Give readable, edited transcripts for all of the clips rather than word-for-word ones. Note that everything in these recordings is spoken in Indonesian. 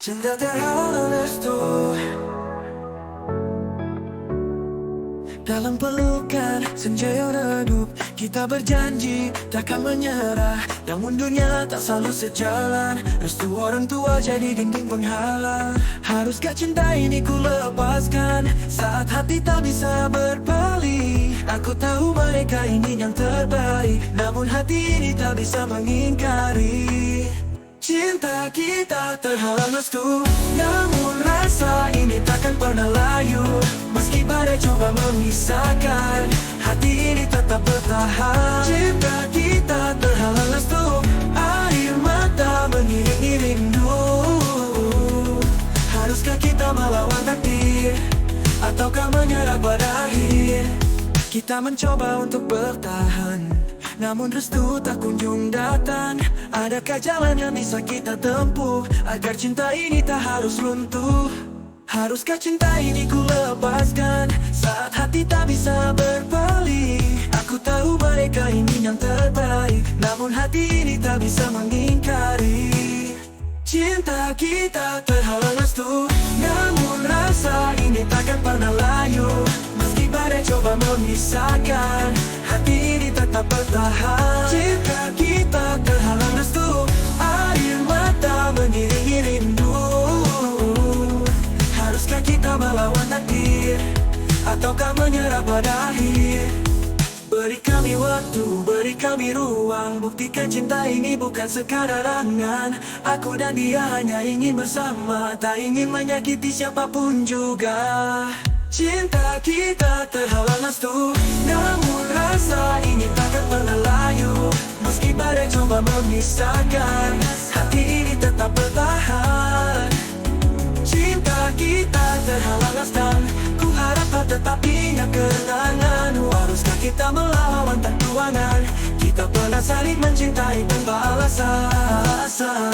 Cinta terhalang restu dalam pelukan senja yang redup. Kita berjanji takkan menyerah, namun dunia tak selalu sejalan. Restu orang tua jadi dinding penghalang. Haruskah cinta ini ku lepaskan saat hati tak bisa berpaling? Aku tahu mereka ingin yang terbaik, namun hati ini tak bisa mengingkari. Cinta kita terhalang restu, namun rasa ini takkan pernah layu. Meski badai coba memisahkan, hati ini tetap bertahan. Cinta kita terhalang restu, air mata mengiringi rindu. Haruskah kita melawan takdir, ataukah menyerah pada akhir? Kita mencoba untuk bertahan, namun restu tak kunjung datang. Adakah jalan yang bisa kita tempuh agar cinta ini tak harus runtuh? Haruskah cinta ini ku lepaskan saat hati tak bisa berpaling? Aku tahu mereka ingin yang terbaik, namun hati ini tak bisa mengingkari. Cinta kita terhalang restu, namun rasa ini takkan pernah layu. Meski badai coba memisahkan, hati ini tetap bertahan. Cinta kita terhalang restu, air mata mengiringi rindu. Haruskah kita melawan takdir, ataukah menyerah pada akhir? Beri kami waktu, beri kami ruang, buktikan cinta ini bukan sekadar angan. Aku dan dia hanya ingin bersama, tak ingin menyakiti siapapun juga. Cinta kita terhalang restu, namun rasa ini takkan pernah layu. Meski badai coba memisahkan, hati ini tetap bertahan. Cinta kita terhalang restu, ku harap kau tetap ingat kenangan. Haruskah kita melawan perjuangan? Kita pernah saling mencintai tanpa alasan.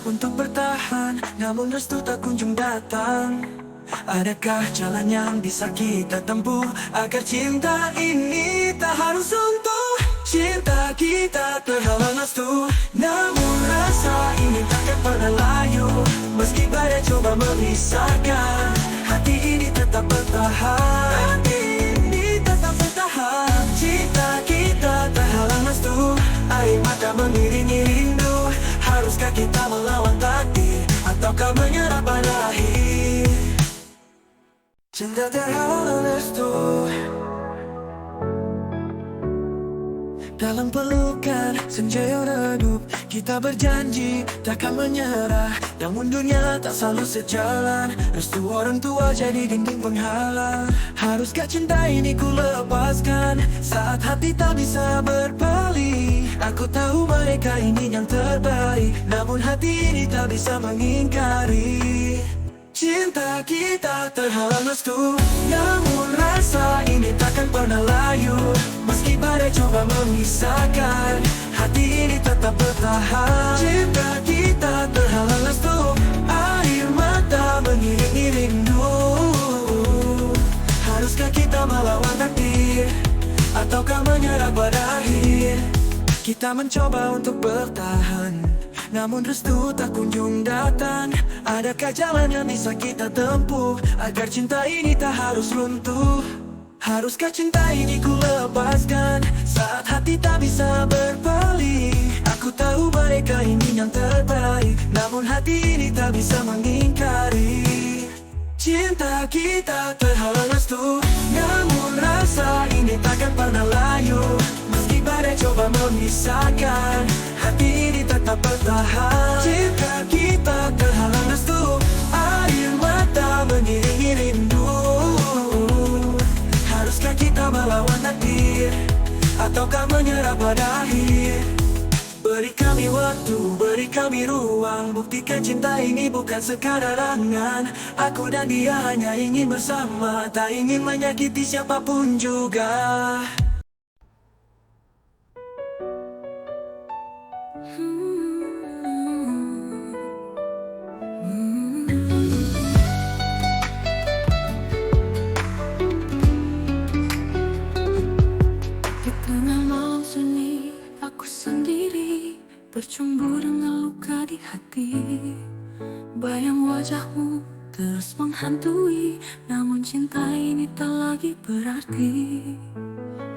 Untuk bertahan, namun restu tak kunjung datang. Adakah jalan yang bisa kita tempuh agar cinta ini tak harus runtuh? Cinta kita terhalang restu, namun rasa ini takkan pernah layu. Meski badai coba memisahkan, hati ini tetap bertahan. Hati ini tetap bertahan. Cinta kita terhalang restu, air mata mengiringi rindu. Haruskah kita melawan takdir, ataukah menyerah pada akhir? Cinta terhalang restu dalam pelukan senja yang redup. Kita berjanji takkan menyerah, namun dunia tak selalu sejalan. Restu orang tua jadi dinding penghalang. Haruskah cinta ini ku lepaskan saat hati tak bisa berpaling? Aku tahu mereka ingin yang terbaik, namun hati ini tak bisa mengingkari. Cinta kita terhalang restu, namun rasa ini takkan pernah layu. Meski badai coba memisahkan, hati ini tetap bertahan. Cinta kita terhalang restu, air mata mengiringi rindu. Haruskah kita melawan takdir, ataukah menyerah pada akhir? Kita mencoba untuk bertahan, namun restu tak kunjung datang. Adakah jalan yang bisa kita tempuh agar cinta ini tak harus runtuh? Haruskah cinta ini ku lepaskan saat hati tak bisa berpaling? Aku tahu mereka ingin yang terbaik, namun hati ini tak bisa mengingkari. Cinta kita terhalang restu, namun rasa ini takkan pernah layu. Meski badai coba memisahkan, hati ini tetap bertahan. Cinta kita terhalang restu, air mata mengiringi rindu. Haruskah kita melawan takdir, ataukah menyerah pada akhir? Beri kami waktu, beri kami ruang, buktikan cinta ini bukan sekadar angan. Aku dan dia hanya ingin bersama, tak ingin menyakiti siapapun juga. bercumbu dengan luka di hati. Bayang wajahmu terus menghantui, namun cinta ini tak lagi berarti.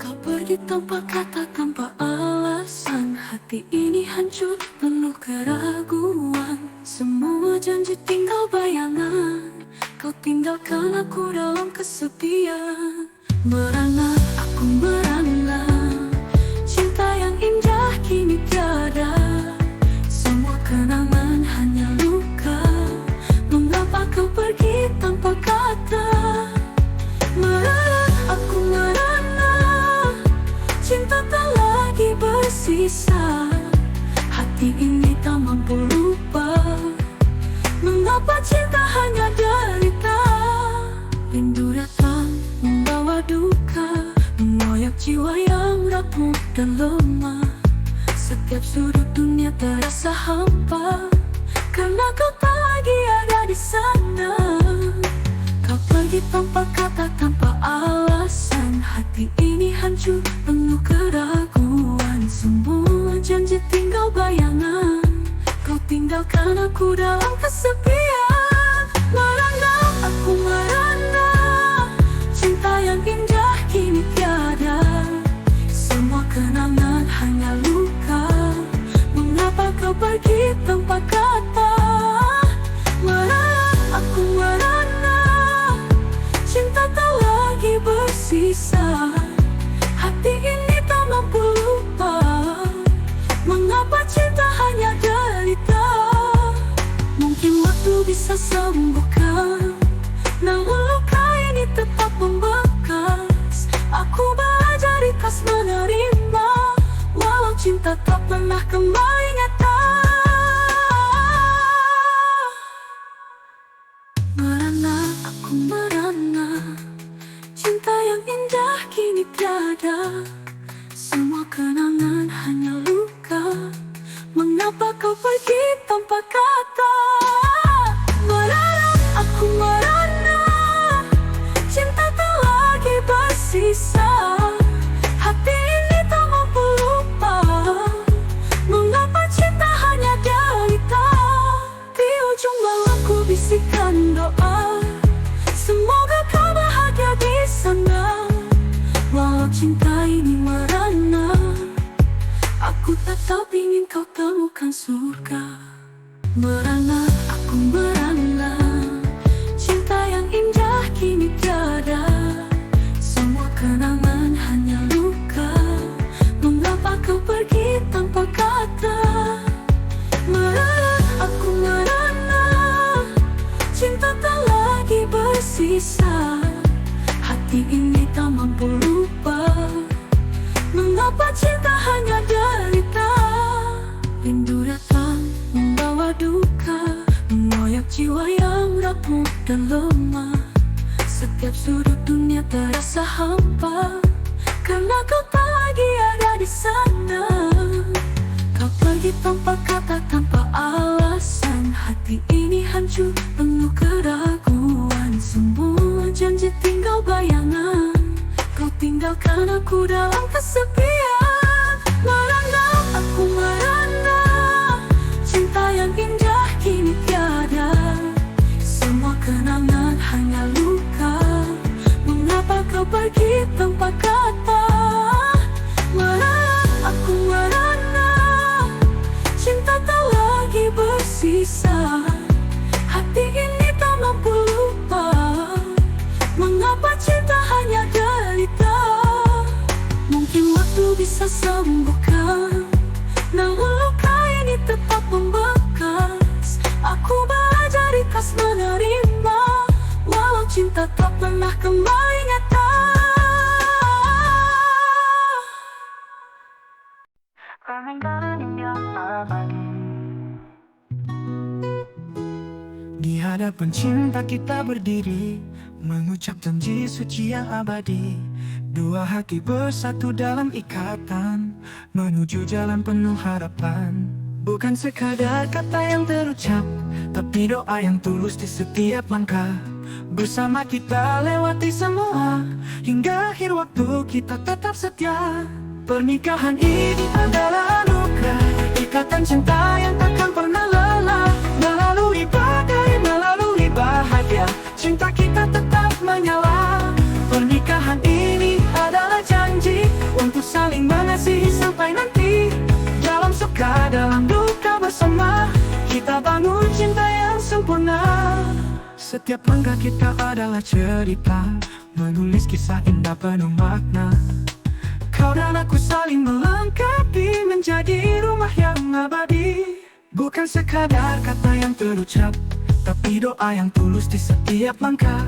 Kau pergi tanpa kata, tanpa alasan. Hati ini hancur, penuh keraguan. Semua janji tinggal bayangan. Kau tinggalkan aku dalam kesepian. Merana, aku merana. Cinta yang indah kini tiada. Semua kenangan hanya luka. Mengapa kau pergi tanpa kata? Merana, aku merana. Cinta tak lagi bersisa. Hati ini tak mampu lupa. Mengapa cinta hanya derita? Rindu datang membawa duka, mengoyak jiwa yang rapuh dan lemah. Setiap sudut dunia terasa hampa, karena kau tak lagi ada di sana. Kau pergi tanpa kata, tanpa alasan. Hati ini hancur, penuh keraguan. Semua janji tinggal bayangan. Kau tinggalkan aku dalam kesepian. Merana, aku merana. Cinta yang indah kini tiada. Semua kenangan hanya luka. Mengapa kau pergi tanpa kata? Merana, aku merana. Cinta tak lagi bersisa. Hati ini tak mampu lupa. Mengapa cinta hanya derita? Mungkin waktu bisa sembuhkan, namun luka ini tetap membekas. Aku belajar ikhlas menerima, walau cinta tak pernah kembali nyata. Merana, aku merana. Cinta yang indah kini tiada. Semua kenangan hanya luka. Mengapa kau pergi tanpa kata? Merana, aku merana. Cinta tak lagi bersisa. Hati ini tak mampu lupa. Mengapa cinta hanya derita? Di ujung malamku bisikan doa, semoga kau bahagia di sana. Walau cinta ini merana, aku tetap ingin kau temukan surga. Merana, aku merana. Cinta yang indah kini tiada. Semua kenangan hanya luka. Mengapa kau pergi tanpa kata? Merana, aku merana. Cinta tak lagi bersisa. Hati ini tak mampu lupa. Mengapa cinta hanya derita? Rindu datang membawa duka, mengoyak jiwa yang rapuh dan lemah. Setiap sudut dunia terasa hampa, karena kau tak lagi ada di sana. Kau pergi tanpa kata, tanpa alasan. Hati ini hancur, penuh keraguan. Semua janji tinggal bayangan. Kau tinggalkan aku dalam kesepian. Merana, aku merana. Cinta yang indah kini tiada. Semua kenangan hanya luka. Mengapa kau pergi tanpa kata? Merana, aku merana. Cinta tak lagi bersisa. Hati ini tak mampu lupa. Mengapa cinta hanya derita? Mungkin waktu bisa sembuhkan, namun luka ini tetap membekas. Aku belajar ikhlas menerima, walau cinta tak pernah kembali nyata. Di hadapan cinta kita berdiri, mengucap janji suci yang abadi. Dua hati bersatu dalam ikatan, menuju jalan penuh harapan. Bukan sekadar kata yang terucap, tapi doa yang tulus di setiap langkah. Bersama kita lewati semua, hingga akhir waktu kita tetap setia. Pernikahan ini adalah anugerah, ikatan cinta yang takkan pernah lelah. Melalui badai, melalui bahagia, cinta kita tetap menyala. Pernikahan ini adalah janji untuk saling mengasihi sampai nanti. Dalam suka, dalam duka bersama, kita bangun cinta yang sempurna. Setiap langkah kita adalah cerita, menulis kisah indah penuh makna. Kau dan aku saling melengkapi, menjadi rumah yang abadi. Bukan sekadar kata yang terucap, tapi doa yang tulus di setiap langkah.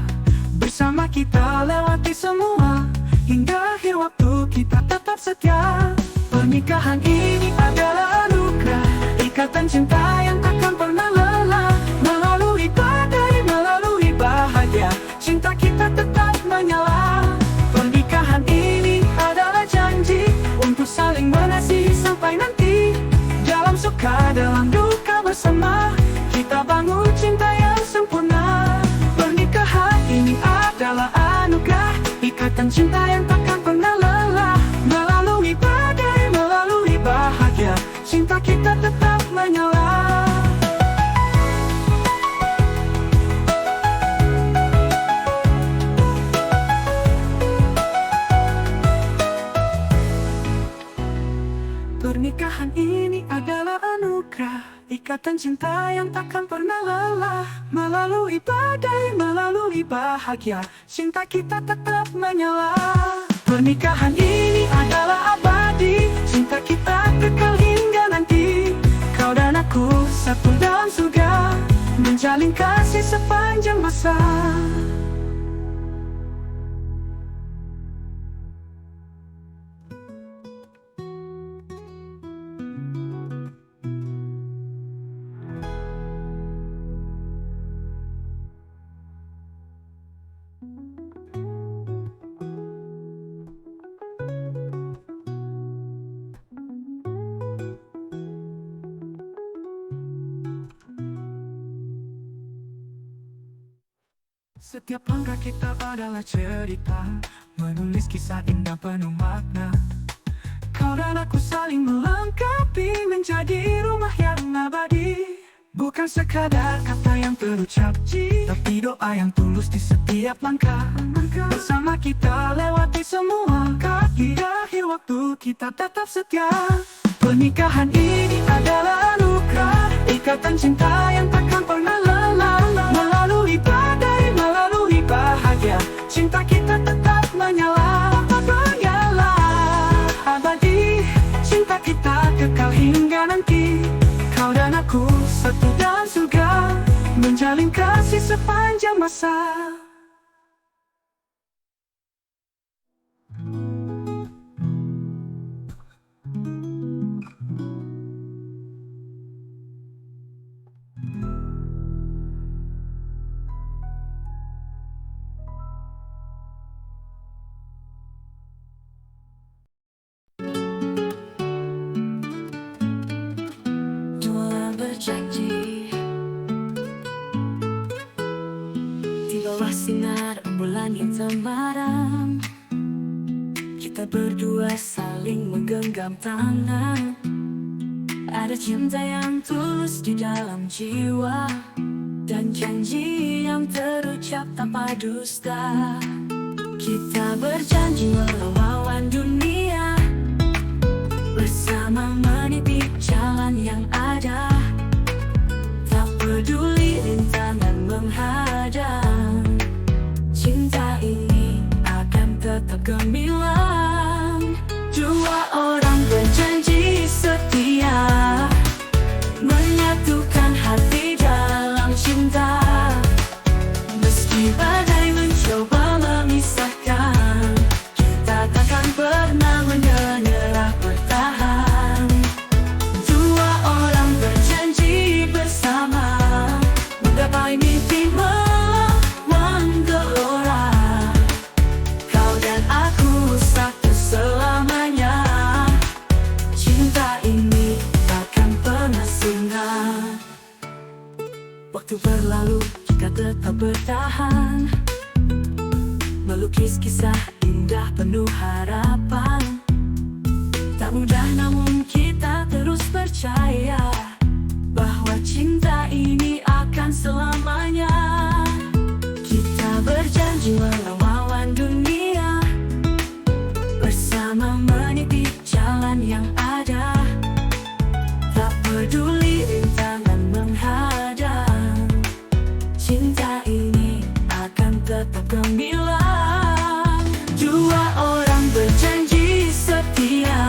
Bersama kita lewati semua, hingga akhir waktu kita tetap setia. Pernikahan ini adalah anugerah, ikatan cinta yang takkan pernah lelah. Melalui badai, melalui bahagia, cinta kita tetap menyala. Pernikahan ini adalah janji untuk saling mengasihi sampai nanti. Dalam suka, dalam duka bersama, kita bangun cinta yang sempurna. Pernikahan ini adalah anugerah, ikatan cinta yang takkan pernah lelah. Melalui badai, melalui bahagia, cinta kita tetap menyala. Pernikahan ini adalah anugerah, ikatan cinta yang takkan pernah lelah. Melalui badai, melalui bahagia, cinta kita tetap menyala. Pernikahan ini adalah abadi, cinta kita kekal hingga nanti. Kau dan aku satu dalam surga, menjalin kasih sepanjang masa. Setiap langkah kita adalah cerita, menulis kisah indah penuh makna. Kau dan aku saling melengkapi, menjadi rumah yang abadi. Bukan sekadar kata yang terucap, tapi doa yang tulus di setiap langkah. Bersama kita lewati semua, hingga akhir waktu kita tetap setia. Pernikahan ini adalah anugerah, ikatan cinta yang takkan pernah lelah. Melalui badai, melalui bahagia, cinta kita tetap menyala. Menyala abadi, cinta kita kekal hingga nanti. Kau dan aku satu dalam surga, menjalin kasih sepanjang masa. Berjanji di bawah sinar bulan hitam malam, kita berdua saling menggenggam tangan. Ada cinta yang tulus di dalam jiwa, dan janji yang terucap tanpa dusta. Kita berjanji melawan dunia, bersama meniti jalan yang ada. Peduli rintangan menghadang, cinta ini akan tetap gemilang. Dua orang berjanji setia, menyatukan hati dalam cinta. Meski badai mencoba memisahkan, kita takkan pernah menyerah bertahan. Dua orang berjanji bersama, menggapai mimpi melawan gelora. Kau dan aku satu selamanya, cinta ini takkan pernah singgah. Waktu berlalu, kita tetap bertahan, melukis kisah indah penuh harapan. Tak mudah namun kita terus percaya. selamanya. Kita berjanji melawan dunia, bersama meniti jalan yang ada. Tak peduli rintangan menghadang, cinta ini akan tetap gemilang. Dua orang berjanji setia,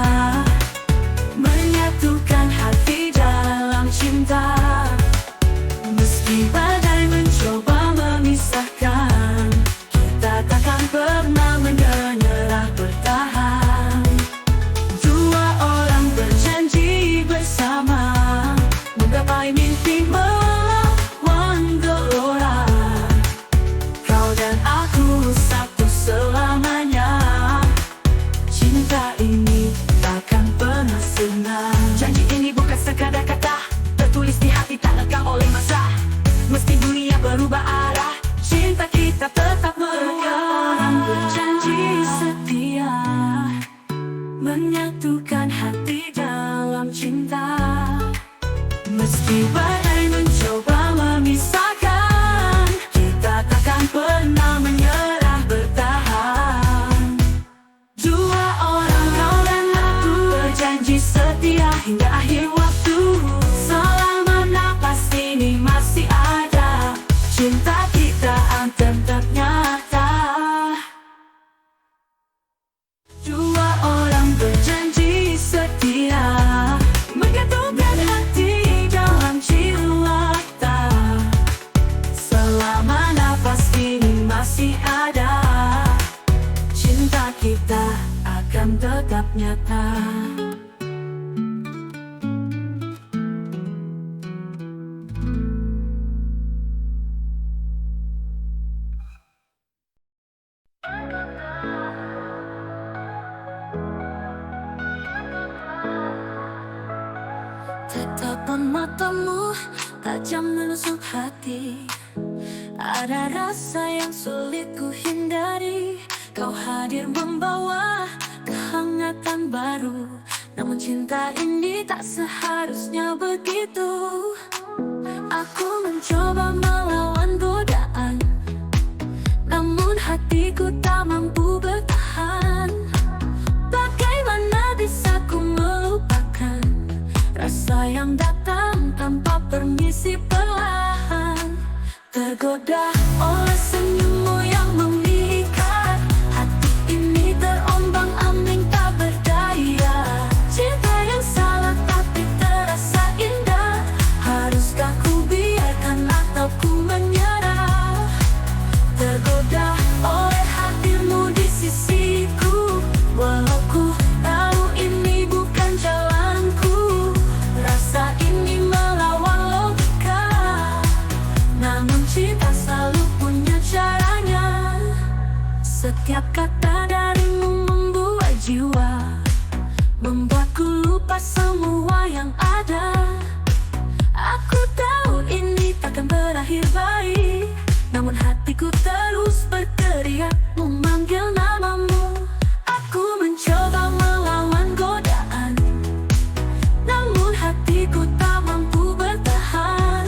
menyatukan hati dalam cinta. Meski badai mencoba memisahkan, kita takkan pernah menyerah, bertahan. Dua orang berjanji bersama, menggapai mimpi melawan gelora. Kau dan aku satu selamanya, cinta ini takkan pernah senang. Janji ini bukan sekadar kata, tertulis di hati tak lekang oleh masa. Meski dunia berubah arah, cinta kita tetap melekat. Orang berjanji setia, menyatukan hati dalam cinta. Meski badai mencoba memisahkan, kita takkan pernah menyerah, bertahan. Dua orang, kau dan aku, berjanji setia hingga akhir waktu. Selama napas ini masih ada, cinta kita akan tetap nyata. Dua orang berjanji setia, menggantungkan hati dalam jiwa. Selama nafas ini masih ada, cinta kita akan tetap nyata. Tatapan matamu tajam menusuk hati, ada rasa yang sulit ku hindari. Kau hadir membawa kehangatan baru, namun cinta ini tak seharusnya begitu. Aku mencoba melawan godaan, namun hatiku tak mampu bertahan. Bagaimana bisa ku melupakan rasa yang datang tanpa permisi perlahan. Tergoda oleh senyummu yang memikat, hati ini terombang-ambing tak berdaya. Cinta yang salah tapi terasa indah, haruskah ku biarkan atau ku menyerah? Tergoda oleh hadirmu di sisiku, walau ku tahu ini bukan jalanku. Rasa ini melawan logika, namun cinta selalu punya caranya. Setiap kata darimu membuat jiwa, membuatku lupa semua yang ada. Aku tahu ini takkan berakhir baik, namun hatiku terus berteriak memanggil namamu. Aku mencoba melawan godaan, namun hatiku tak mampu bertahan.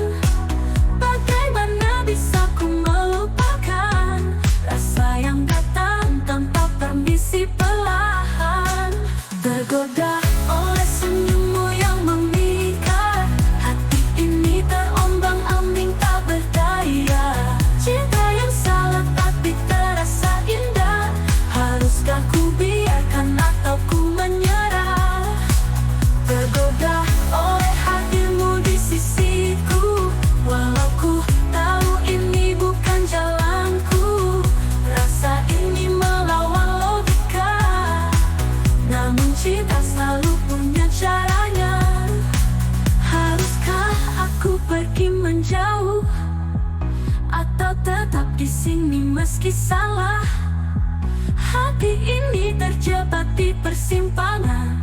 Bagaimana bisa ku melupakan rasa yang datang tanpa permisi perlahan? Tergoda oleh senyummu yang memikat, hati ini terombang-ambing tak berdaya. Cinta yang salah tapi terasa indah, haruskah ku biarkan atau ku menyerah? Tergoda oleh hadirmu di sisiku, walau ku tahu ini bukan jalanku. Rasa ini melawan logika, namun cinta selalu punya caranya. Haruskah aku pergi menjauh, atau tetap di sini meski salah? Hati ini terjebak di persimpangan,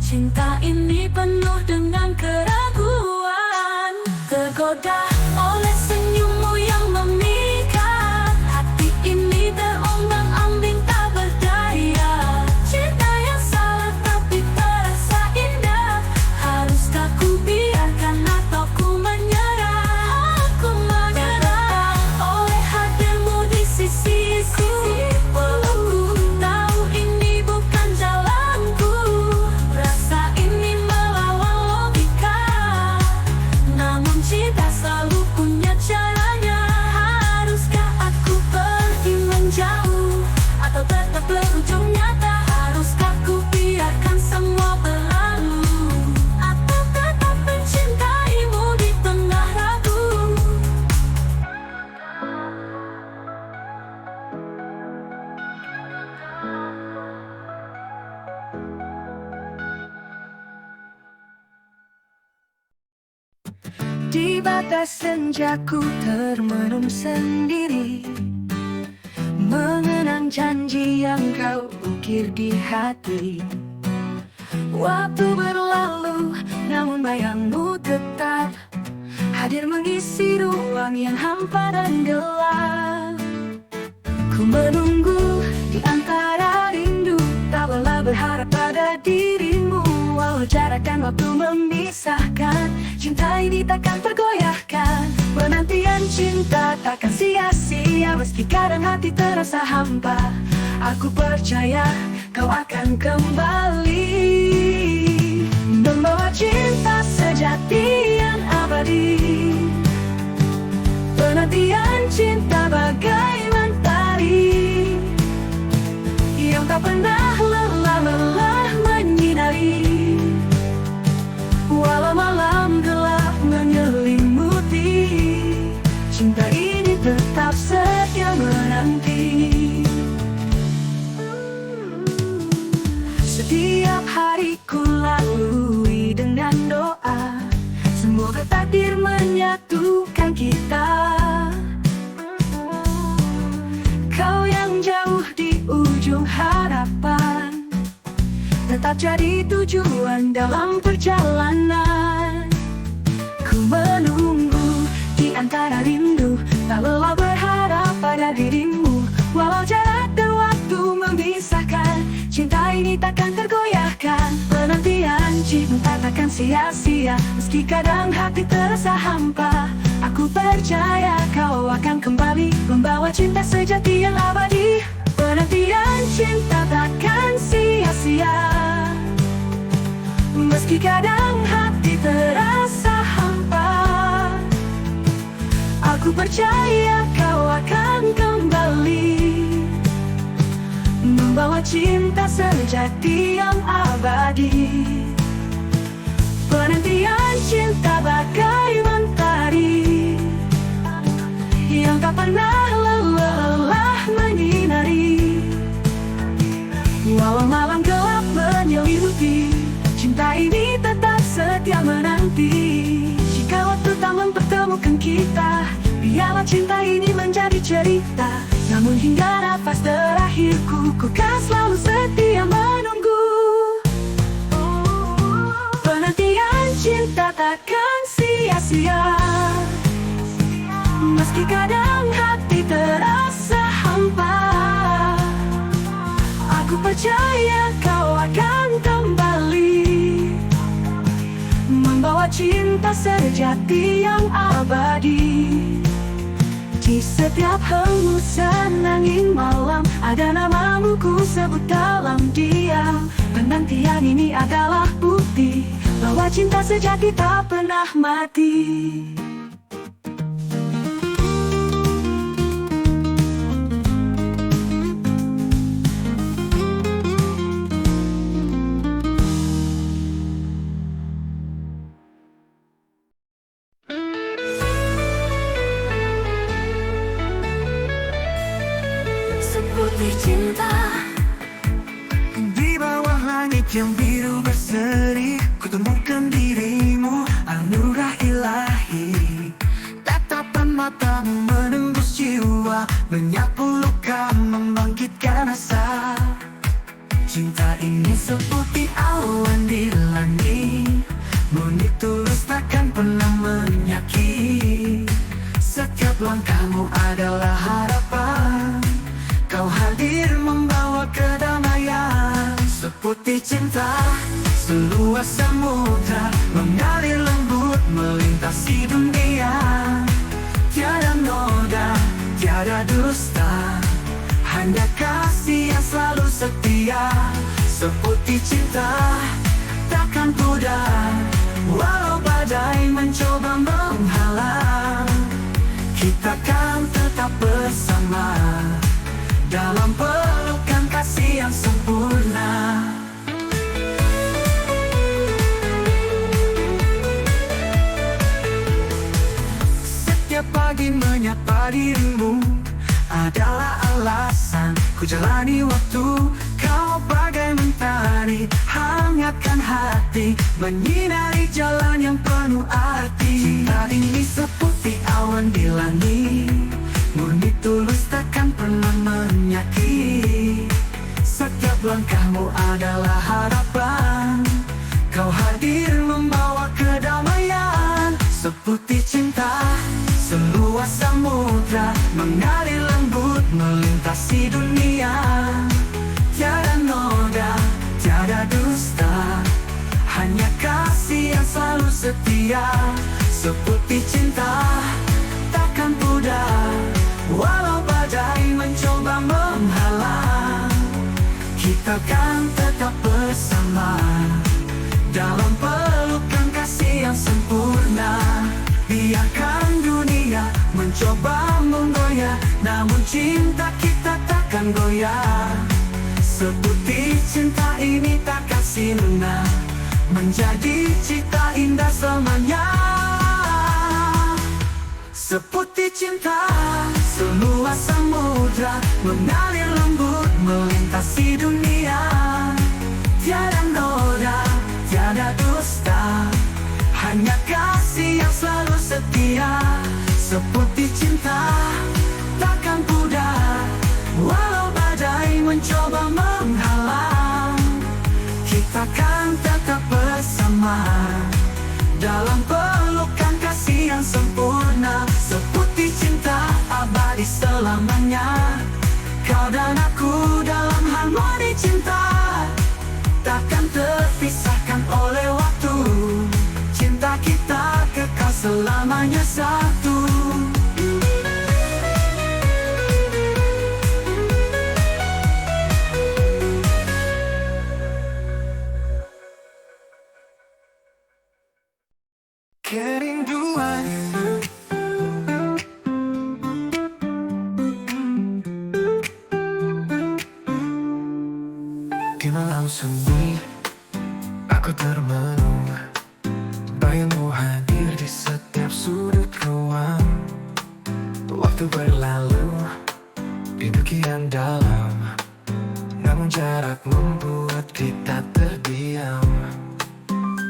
cinta ini penuh dengan keraguan. Tergoda oleh senyummu yang memikat, hati ini terombang-ambing tak berdaya. Cinta yang salah tapi terasa indah, haruskah ku biarkan atau ku menyerah? Aku Di batas senjaku termenung sendiri, mengenang janji yang kau ukir di hati. Waktu berlalu, namun bayangmu tetap hadir mengisi ruang yang hampa dan gelap. Ku menunggu di antara rindu, tak lelah berharap pada dirimu. Walau jarak dan waktu memisahkan, cinta ini takkan tergoyahkan. Penantian cinta takkan sia-sia, meski kadang hati terasa hampa. Aku percaya kau akan kembali, membawa cinta sejati yang abadi. Penantian cinta bagai mentari yang tak pernah lelah menyinari. Walau malam gelap menyelimuti, cinta ini tetap setia menanti. Setiap hari ku lalui dengan doa, semoga takdir menyatukan kita. Kau yang jauh di ujung harapan, tetap jadi tujuan dalam perjalanan. Ku menunggu di antara rindu, tak lelah berharap pada dirimu. Walau jarak dan waktu memisahkan, cinta ini takkan tergoyahkan. Penantian cinta takkan sia-sia, meski kadang hati terasa hampa. Aku percaya kau akan kembali, membawa cinta sejati yang abadi. Penantian cinta takkan sia-sia, meski kadang hati terasa hampa. Aku percaya kau akan kembali, membawa cinta sejati yang abadi. Penantian cinta bagai mentari yang tak pernah lelah menyinari. Walau malam gelap menyelimuti, cinta ini tetap setia menanti. Jika waktu tak mempertemukan kita, biarlah cinta ini menjadi cerita. Namun hingga nafas terakhirku, ku kan selalu setia menunggu. Penantian cinta takkan sia-sia, meski kadang hati terasa hampa. Aku percaya kau akan kembali, membawa cinta sejati yang abadi. Di setiap hembusan angin malam, ada namamu ku sebut dalam diam. Penantian ini adalah bukti bahwa cinta sejati tak pernah mati. Seputih cinta Di bawah langit yang biru berseri, ku temukan dirimu, anugerah ilahi. Tatapan matamu menembus jiwa, menyapu luka, membangkitkan asa. Cinta ini seputih awan di langit, murni tulus takkan pernah menyakiti. Setiap langkahmu adalah harapan, kau hadir membawa kedamaian. Seputih cinta, seluas samudra, mengalir lembut melintasi dunia. Tiada noda, tiada dusta, hanya kasih yang selalu setia. Seputih cinta takkan pudar, walau badai mencoba menghalang. Kita kan tetap bersama dalam pelukan kasih yang sempurna. Setiap pagi menyapa dirimu adalah alasan ku jalani waktu. Kau bagai mentari, hangatkan hati. hati, menyinari jalan yang penuh arti. Cinta ini seperti awan di langit, murni tulus takkan pernah menyakiti. Setiap langkahmu adalah harapan, kau hadir membawa kedamaian. Seperti cinta, seluas samudra, mengalir lembut melintasi dunia. Tiada noda, tiada dusta, hanya kasih yang selalu setia. Seperti cinta, takkan pudar, walau badai mencoba menghalang. Kita kan tetap bersama, dalam pelukan kasih yang sempurna. Biarkan dunia mencoba menggoyah, namun cinta kita takkan goyah. Seperti cinta ini takkan sirna, menjadi cita indah selamanya. Seperti cinta, seluas samudra, mengalir lembut melintasi dunia. Tiada noda, tiada dusta, hanya kasih yang selalu setia. Seperti cinta, takkan pudar, walau badai mencoba menghalang. Kita kan tetap bersama, dalam pelukan kasih yang sempurna. Seperti cinta abadi selamanya, kau dan aku dalam harmoni cinta, takkan terpisahkan oleh waktu. Cinta kita kekal selamanya satu. Kerinduan, di malam sunyi aku termenung, bayangmu hadir di setiap sudut ruang. Waktu berlalu rindu kian dalam, namun jarak membuat kita terdiam.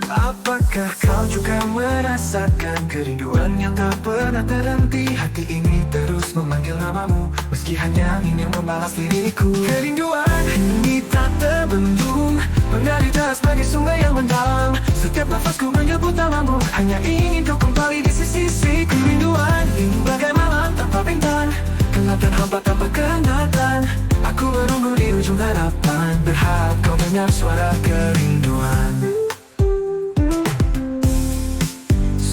Apakah kau juga merasakan kerinduan yang tak pernah terhenti? Hati ini terus memanggil namamu, meski hanya ingin membalas diriku. Kerinduan ini tak terbendung, mengalir deras sebagai sungai yang mendalam. Setiap nafasku menyebut namamu, hanya ingin kau kembali di sisi-sisi. Kerinduan ini bagai malam tanpa bintang, gelap dan hampa tanpa kenatan. Aku menunggu di ujung harapan, berharap kau dengar suara kerinduan.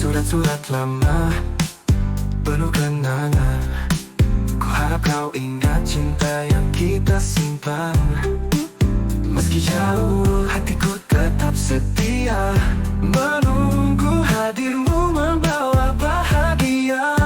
Surat-surat lama, penuh kenangan, ku harap kau ingat cinta yang kita simpan. Meski jauh, hatiku tetap setia, menunggu hadirmu membawa bahagia.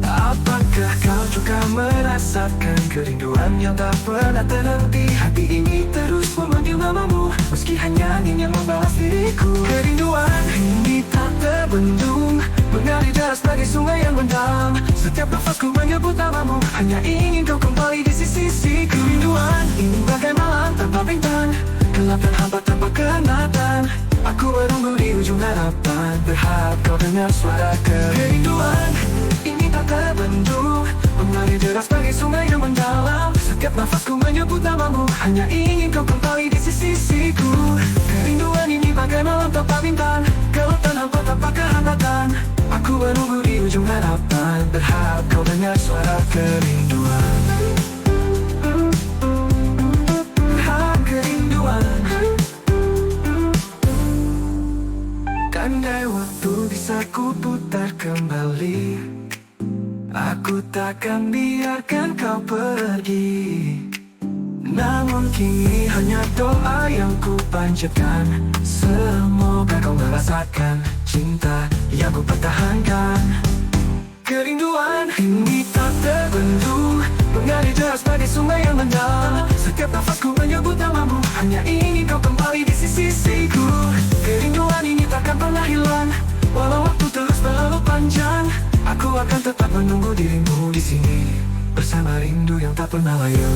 Apakah kau juga merasakan kerinduan yang tak pernah terhenti? Hati ini terus memanggil namamu, meski hanya ingin membalas diriku. Kerinduan ini tak terbendung, mengalir deras sebagai sungai yang mendalam. Setiap nafasku menyebut namamu, hanya ingin kau kembali di sisi-sisi. Kerinduan ini bagai malam tanpa bintang, gelap dan hampa tanpa kenatan. Aku menunggu di ujung harapan, berharap kau dengar suara kerinduan. Ini tak terbendung, mengalir deras sebagai sungai yang mendalam. Setiap nafasku menyebut namamu, hanya ingin kau kembali di sisi-sisiku. Kerinduan ini bagai malam tanpa bintang, gelap dan hampa tanpa kehangatan. Aku menunggu di ujung harapan, berharap kau dengar suara kerinduan. Kerinduan, andai waktu bisa ku putar kembali, aku takkan biarkan kau pergi. Namun kini hanya doa yang ku panjatkan, semoga kau merasakan cinta yang ku pertahankan. Kerinduan ini tak terbendung, mengalir deras sebagai sungai yang mendalam. Setiap nafasku menyebut namamu, hanya ingin kau kembali di sisi-sisiku. Kerinduan ini takkan pernah hilang, walau waktu terus berlalu panjang. Aku akan tetap menunggu dirimu di sini, bersama rindu yang tak pernah layu.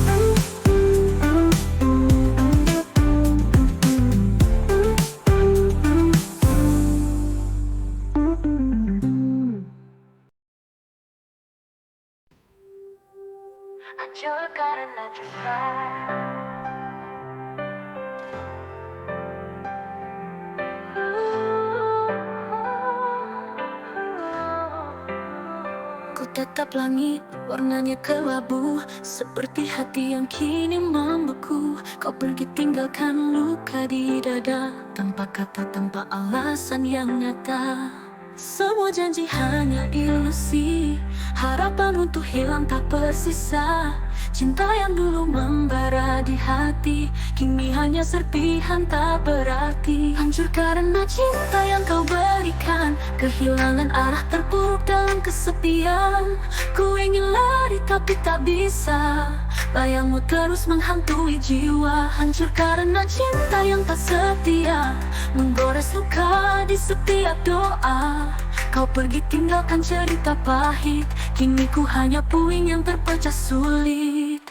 Tatap langit, warnanya kelabu, seperti hati yang kini membeku. Kau pergi tinggalkan luka di dada, tanpa kata, tanpa alasan yang nyata. Semua janji hanya ilusi, harapan untuk hilang tak bersisa. Cinta yang dulu membara di hati, kini hanya serpihan tak berarti. Hancur karena cinta yang kau berikan, kehilangan arah, terpuruk dalam kesepian. Ku ingin lari tapi tak bisa, bayangmu terus menghantui jiwa. Hancur karena cinta yang tak setia, menggores luka di setiap doa. Kau pergi tinggalkan cerita pahit, kini ku hanya puing yang terpecah sulit.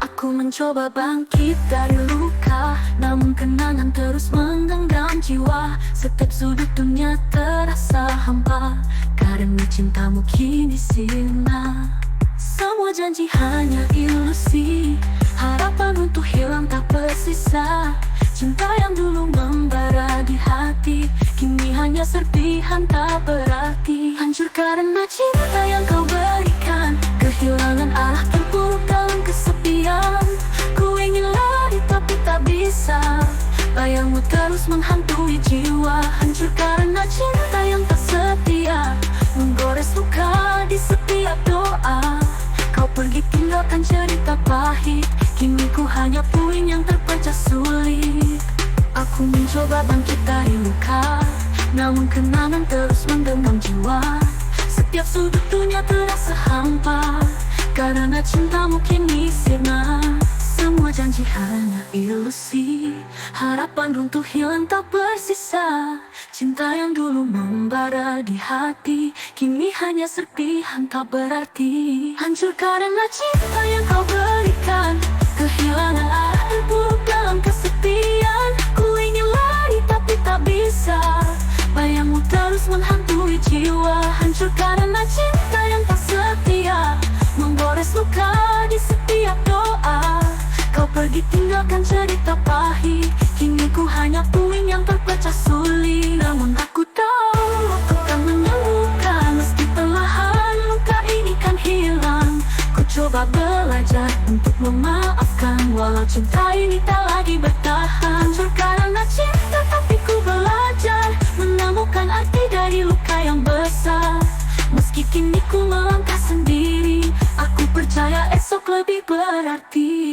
Aku mencoba bangkit dari luka, namun kenangan terus menggenggam jiwa. Setiap sudut dunia terasa hampa, karena cintamu kini sirna. Semua janji hanya ilusi, harapan untuk hilang tak bersisa. Cinta yang dulu membara di hati, kini hanya serpihan tak berarti. Hancur karena cinta yang kau berikan, kehilangan arah, terpuruk dalam kesepian. Ku ingin lari tapi tak bisa, bayangmu terus menghantui jiwa. Hancur karena cinta yang tak setia, menggores luka di setiap doa. Kau pergi tinggalkan cerita pahit, kini ku hanya puing yang terpecah sulit. Aku mencoba bangkit dari luka, namun kenangan terus menggenggam jiwa. Setiap sudut dunia terasa hampa, karena cintamu kini sirna. Semua janji hanya ilusi, harapan runtuh hilang tak bersisa. Cinta yang dulu membara di hati, kini hanya serpihan tak berarti. Hancur karena cinta yang kau berikan, kehilangan arah, terpuruk dalam kesepian. Ku ingin lari tapi tak bisa, bayangmu terus menghantui jiwa. Hancur karena cinta yang tak setia, menggores luka di setiap doa. Kau pergi tinggalkan cerita pahit, kini ku hanya puing yang terpecah sulit. Namun aku tahu waktu kan menyembuhkan, meski perlahan luka ini kan hilang. Ku coba belajar untuk memaafkan, walau cinta ini tak lagi bertahan. Hancur karena cinta tapi ku belajar menemukan arti dari luka yang besar. Meski kini ku melangkah sendiri, aku percaya esok lebih berarti.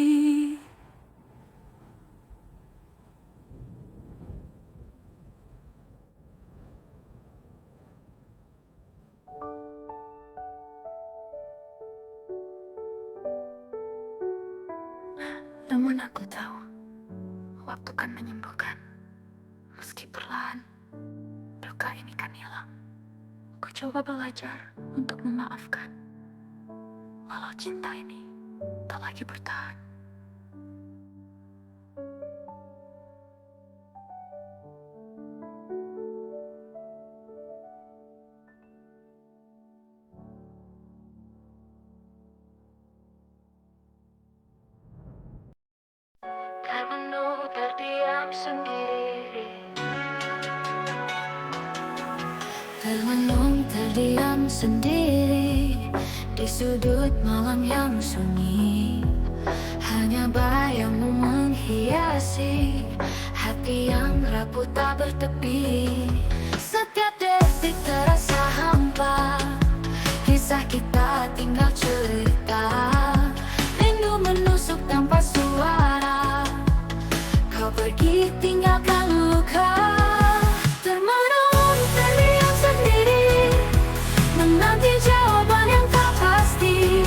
Namun aku tahu waktu kan menyembuhkan, meski perlahan luka ini kan hilang. Ku coba belajar untuk memaafkan, walau cinta ini tak lagi bertahan. Termenung terdiam sendiri, termenung terdiam sendiri di sudut malam yang sunyi. Hanya bayangmu menghiasi hati yang rapuh tak bertepi. Setiap detik terasa hampa, kisah kita tinggal cerita. Rindu menusuk tanpa suara, kau pergi tinggalkan luka. Termenung terdiam sendiri, menanti jawaban yang tak pasti.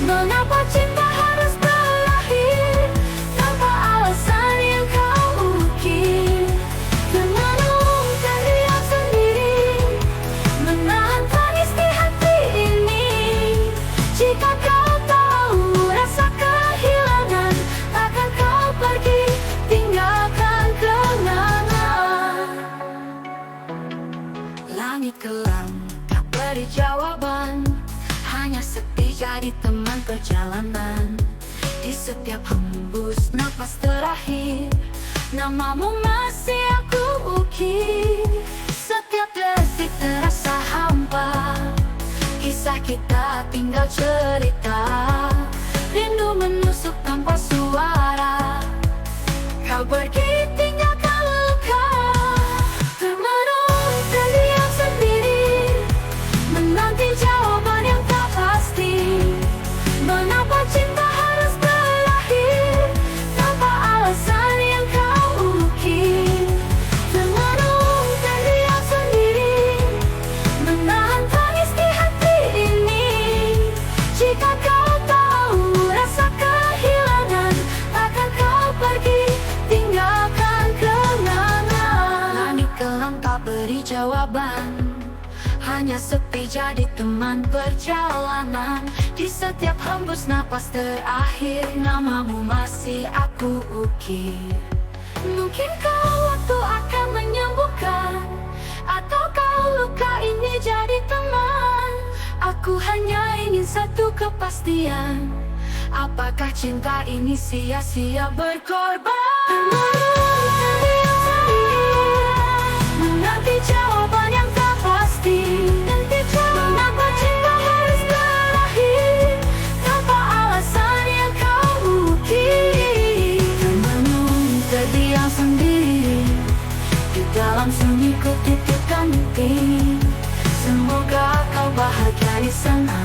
Mengapa cinta harus berakhir tanpa alasan yang kau ukir? Termenung terdiam sendiri, menahan tangis di hati ini. Jika kau tahu rasa kehilangan, takkan kau pergi tinggalkan kenangan. Langit kelam tak beri jawaban, hanya sepi jadi teman perjalanan. Di Di setiap hembus napas terakhir, namamu masih aku ukir. Setiap detik terasa hampa, kisah kita tinggal cerita. Rindu menusuk tanpa suara, kau pergi tinggalkan luka. Termenung terdiam sendiri, menanti jawaban yang tak pasti. Mengapa cinta harus berakhir tanpa alasan yang kau ukir? Termenung terdiam sendiri, menahan tangis di hati ini. Jika kau tahu rasa kehilangan, takkan kau pergi tinggalkan kenangan. Langit kelam tak beri jawaban, hanya sepi jadi teman perjalanan. Di setiap hembus napas terakhir, namamu masih aku ukir. Mungkinkah waktu akan menyembuhkan, ataukah luka ini jadi teman? Aku hanya ingin satu kepastian, apakah cinta ini sia-sia berkorban? Menanti jawaban yang tak pasti. Mengapa cinta harus berakhir tanpa alasan yang kau ukir? Termenung terdiam sendiri, di dalam sunyi ku titipkan mimpi. Semoga kau bahagia di sana,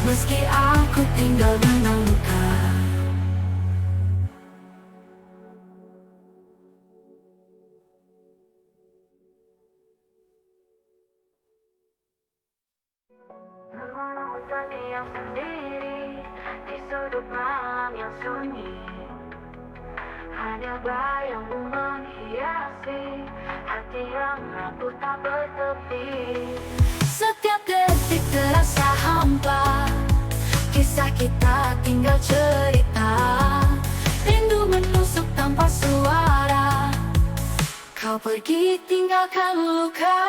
meski aku tinggal dengan luka. Termenung terdiam sendiri, di sudut malam yang sunyi. Hanya bayangmu menghiasi hati yang rapuh tak bertepi. Setiap detik terasa hampa, kisah kita tinggal cerita. Rindu menusuk tanpa suara, kau pergi tinggalkan luka.